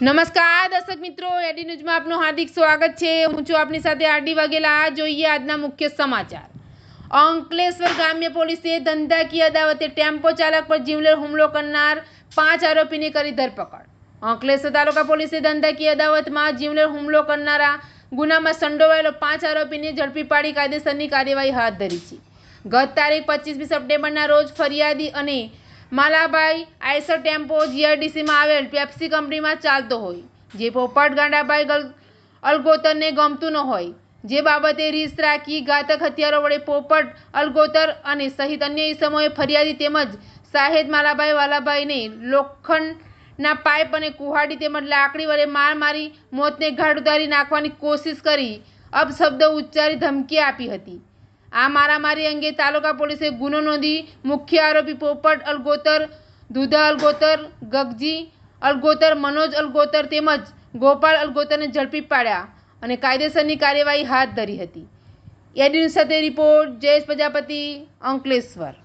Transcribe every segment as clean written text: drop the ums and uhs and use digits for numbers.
નમસ્કાર દર્શક મિત્રો, એડી ન્યૂઝમાં આપનું હાર્દિક સ્વાગત છે। હું છું આપની સાથે આરડી વાઘેલા। આ જોઈએ આજના મુખ્ય સમાચાર। અંકલેશ્વર ગ્રામ્ય પોલીસે ધંધાકીય અદાવતે ટેમ્પો ચાલક પર જીવલેણ હુમલો કરનાર 5 આરોપીની કરી ધરપકડ। અંકલેશ્વર તાલુકા પોલીસે ધંધાકીય અદાવતમાં જીવલેણ હુમલો કરનારા ગુનામાં સંડોવાયેલો 5 આરોપીને ઝડપી પાડી કાયદેસરની કાર્યવાહી હાથ ધરી છે। ગત તારીખ 25 સપ્ટેમ્બરના રોજ ફરિયાદી અને માલાભાઈ આઈસર ટેમ્પો જીઆરડીસીમાં આવેલ પેપ્સી કંપનીમાં ચાલતો હોય, જે પોપટ ગાંડાભાઈ અલગોતરને ગમતું ન હોય, જે બાબતે રીસ રાખી ઘાતક હથિયારો વડે પોપટ અલગોતર અને સહિત અન્ય ઇસમોએ ફરિયાદી તેમજ સાહેદ માલાભાઈ વાલાભાઈને લોખંડના પાઇપ અને કુહાડી તેમજ લાકડી વડે માર મારી મોતને ઘાટ ઉતારી નાખવાની કોશિશ કરી અપશબ્દો ઉચ્ચારી ધમકી આપી હતી। આ મારામારી અંગે તાલુકા પોલીસે ગુનો નોંધી મુખ્ય આરોપી પોપટ અલગોતર, દુધા અલગોતર, ગગજી અલગોતર, મનોજ અલગોતર તેમજ ગોપાલ અલગોતરને ઝડપી પાડ્યા અને કાયદેસરની કાર્યવાહી હાથ ધરી હતી। એડી ન્યૂઝ સાથે રિપોર્ટ જયેશ પ્રજાપતિ, અંકલેશ્વર।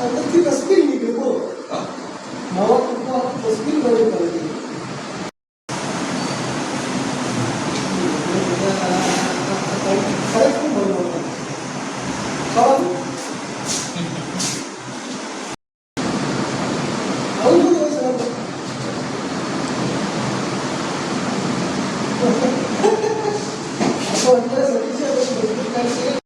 अंदर की तस्वीर निकली वो नवा को तस्वीर बड़ी पड़ी अरे क्यों बोल रहा है कौन और तो सर तो अंदर सभी से तस्वीर करके